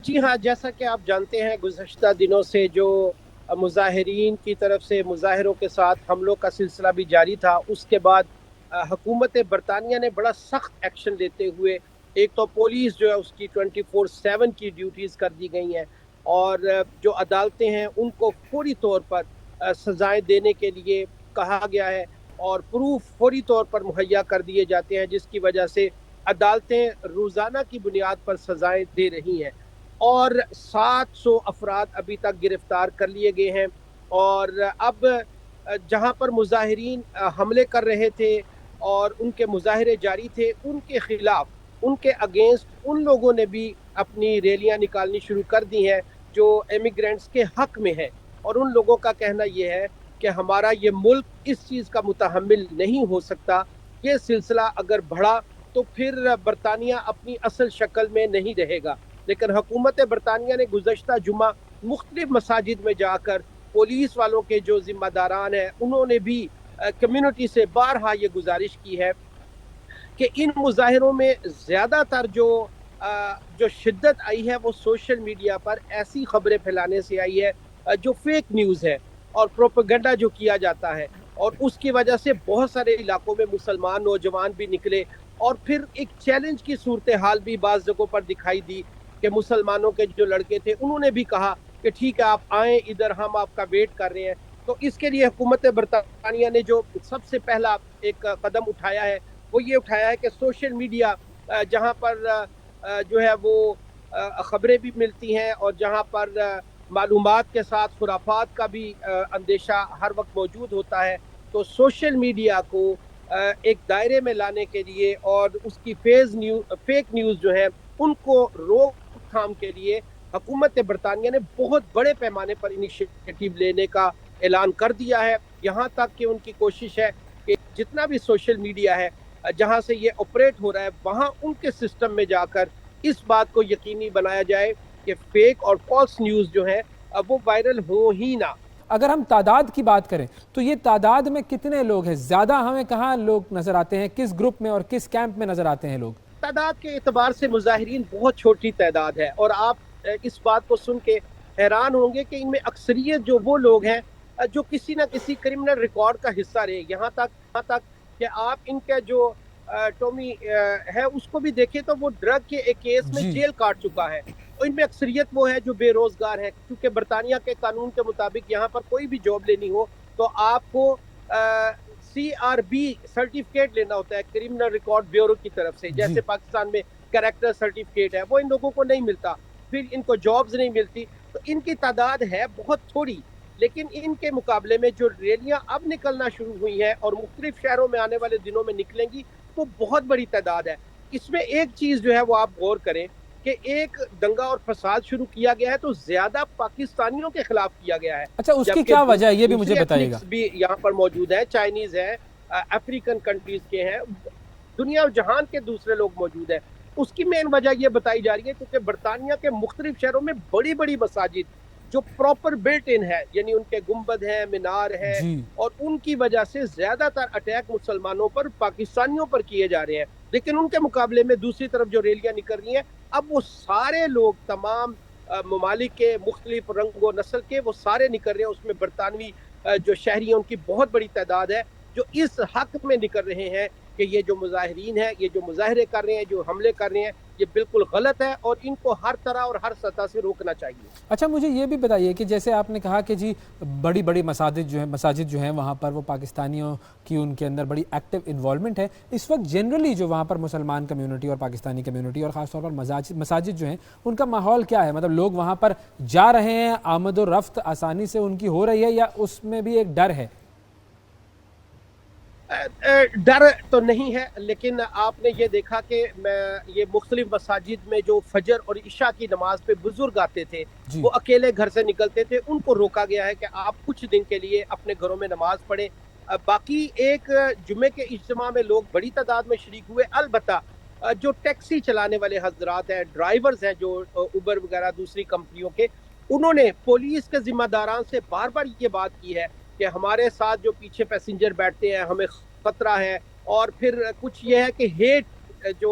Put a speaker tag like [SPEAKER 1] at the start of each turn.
[SPEAKER 1] جی ہاں، جیسا کہ آپ جانتے ہیں گزشتہ دنوں سے جو مظاہرین کی طرف سے مظاہروں کے ساتھ حملوں کا سلسلہ بھی جاری تھا، اس کے بعد حکومت برطانیہ نے بڑا سخت ایکشن لیتے ہوئے ایک تو پولیس جو ہے اس کی 24/7 کی ڈیوٹیز کر دی گئی ہیں، اور جو عدالتیں ہیں ان کو فوری طور پر سزائیں دینے کے لیے کہا گیا ہے، اور پروف فوری طور پر مہیا کر دیے جاتے ہیں، جس کی وجہ سے عدالتیں روزانہ کی بنیاد پر سزائیں دے رہی ہیں، اور 700 افراد ابھی تک گرفتار کر لیے گئے ہیں۔ اور اب جہاں پر مظاہرین حملے کر رہے تھے اور ان کے مظاہرے جاری تھے، ان کے خلاف، ان کے اگینسٹ ان لوگوں نے بھی اپنی ریلیاں نکالنی شروع کر دی ہیں جو امیگرینٹس کے حق میں ہیں، اور ان لوگوں کا کہنا یہ ہے کہ ہمارا یہ ملک اس چیز کا متحمل نہیں ہو سکتا، یہ سلسلہ اگر بڑھا تو پھر برطانیہ اپنی اصل شکل میں نہیں رہے گا۔ لیکن حکومت برطانیہ نے گزشتہ جمعہ مختلف مساجد میں جا کر پولیس والوں کے جو ذمہ داران ہیں انہوں نے بھی کمیونٹی سے بارہا یہ گزارش کی ہے کہ ان مظاہروں میں زیادہ تر جو شدت آئی ہے وہ سوشل میڈیا پر ایسی خبریں پھیلانے سے آئی ہے جو فیک نیوز ہے اور پروپیگنڈا جو کیا جاتا ہے، اور اس کی وجہ سے بہت سارے علاقوں میں مسلمان نوجوان بھی نکلے، اور پھر ایک چیلنج کی صورتحال بھی بعض جگہوں پر دکھائی دی کہ مسلمانوں کے جو لڑکے تھے انہوں نے بھی کہا کہ ٹھیک ہے آپ آئیں ادھر، ہم آپ کا ویٹ کر رہے ہیں۔ تو اس کے لیے حکومت برطانیہ نے جو سب سے پہلا ایک قدم اٹھایا ہے وہ یہ اٹھایا ہے کہ سوشل میڈیا جہاں پر جو ہے وہ خبریں بھی ملتی ہیں اور جہاں پر معلومات کے ساتھ خرافات کا بھی اندیشہ ہر وقت موجود ہوتا ہے، تو سوشل میڈیا کو ایک دائرے میں لانے کے لیے اور اس کی فیک نیوز جو ہے ان کو روک تھام کے لیے حکومت برطانیہ نے بہت بڑے پیمانے پر انیشیٹو لینے کا اعلان کر دیا ہے، یہاں تک کہ ان کی کوشش ہے کہ جتنا بھی سوشل میڈیا ہے جہاں سے یہ آپریٹ ہو رہا ہے وہاں ان کے سسٹم میں جا کر اس بات کو یقینی بنایا جائے کہ فیک اور فالس نیوز جو ہے وہ وائرل ہو ہی نہ۔
[SPEAKER 2] اگر ہم تعداد کی بات کریں تو یہ تعداد میں کتنے لوگ ہیں؟ زیادہ ہمیں کہاں لوگ نظر آتے ہیں؟ کس گروپ میں اور کس کیمپ میں نظر آتے ہیں لوگ؟
[SPEAKER 1] تعداد کے اعتبار سے مظاہرین بہت چھوٹی تعداد ہے، اور آپ اس بات کو سن کے حیران ہوں گے کہ ان میں اکثریت جو وہ لوگ ہیں جو کسی نہ کسی کرمنل ریکارڈ کا حصہ رہے، یہاں تک کہ آپ ان کا جو ٹومی ہے اس کو بھی دیکھیں تو وہ ڈرگ کے ایک کیس میں
[SPEAKER 2] جی
[SPEAKER 1] جیل کاٹ چکا ہے، اور ان میں اکثریت وہ ہے جو بے روزگار ہے، کیونکہ برطانیہ کے قانون کے مطابق یہاں پر کوئی بھی جاب لینی ہو تو آپ کو CRB سرٹیفکیٹ لینا ہوتا ہے، کرمنل ریکارڈ بیورو کی طرف سے،
[SPEAKER 2] جی
[SPEAKER 1] جیسے پاکستان میں کریکٹر سرٹیفکیٹ ہے، وہ ان لوگوں کو نہیں ملتا، پھر ان کو جابز نہیں ملتی، تو ان کی تعداد ہے بہت تھوڑی، لیکن ان کے مقابلے میں جو ریلیاں اب نکلنا شروع ہوئی ہیں اور مختلف شہروں میں آنے والے دنوں میں نکلیں گی وہ بہت بڑی تعداد ہے۔ اس میں ایک چیز جو ہے وہ آپ غور کریں کہ ایک دنگا اور فساد شروع کیا گیا ہے تو زیادہ پاکستانیوں کے خلاف کیا گیا ہے،
[SPEAKER 2] اچھا، اس کی
[SPEAKER 1] جبکہ
[SPEAKER 2] کیا وجہ ہے یہ بھی مجھے
[SPEAKER 1] دوسرے
[SPEAKER 2] بتائیے گا۔
[SPEAKER 1] ایتھنکس بھی یہاں پر موجود ہیں، چائنیز ہیں، افریقن کنٹریز کے ہیں، دنیا و جہان کے دوسرے لوگ موجود ہیں۔ اس کی مین وجہ یہ بتائی جا رہی ہے کیونکہ برطانیہ کے مختلف شہروں میں بڑی بڑی مساجد جو پراپر بلٹ ان ہے، یعنی ان کے گنبد ہیں، مینار ہے،
[SPEAKER 2] جی
[SPEAKER 1] اور ان کی وجہ سے زیادہ تر اٹیک مسلمانوں پر، پاکستانیوں پر کیے جا رہے ہیں، لیکن ان کے مقابلے میں دوسری طرف جو ریلیاں نکل رہی ہیں اب وہ سارے لوگ تمام ممالک کے مختلف رنگ و نسل کے وہ سارے نکل رہے ہیں، اس میں برطانوی جو شہری ہیں ان کی بہت بڑی تعداد ہے جو اس حق میں نکل رہے ہیں کہ یہ جو مظاہرین ہیں، یہ جو مظاہرے کر رہے ہیں، جو حملے کر رہے ہیں، یہ بالکل غلط ہے اور ان کو ہر طرح اور ہر سطح سے روکنا چاہیے۔
[SPEAKER 2] اچھا، مجھے یہ بھی بتائیے کہ جیسے آپ نے کہا کہ جی بڑی بڑی مساجد جو ہیں وہاں پر وہ پاکستانیوں کی ان کے اندر بڑی ایکٹیو انوالومنٹ ہے، اس وقت جنرلی جو وہاں پر مسلمان کمیونٹی اور پاکستانی کمیونٹی اور خاص طور پر مساجد جو ہیں ان کا ماحول کیا ہے؟ مطلب لوگ وہاں پر جا رہے ہیں، آمد و رفت آسانی سے ان کی ہو رہی ہے، یا اس میں بھی ایک ڈر ہے؟
[SPEAKER 1] ڈر تو نہیں ہے، لیکن آپ نے یہ دیکھا کہ یہ مختلف مساجد میں جو فجر اور عشاء کی نماز پہ بزرگ آتے تھے
[SPEAKER 2] جی
[SPEAKER 1] وہ اکیلے گھر سے نکلتے تھے، ان کو روکا گیا ہے کہ آپ کچھ دن کے لیے اپنے گھروں میں نماز پڑھیں۔ باقی ایک جمعے کے اجتماع میں لوگ بڑی تعداد میں شریک ہوئے، البتہ جو ٹیکسی چلانے والے حضرات ہیں، ڈرائیورز ہیں جو اوبر وغیرہ دوسری کمپنیوں کے، انہوں نے پولیس کے ذمہ داران سے بار بار یہ بات کی ہے کہ ہمارے ساتھ جو پیچھے پیسنجر بیٹھتے ہیں ہمیں خطرہ ہے، اور پھر کچھ یہ ہے کہ ہیٹ جو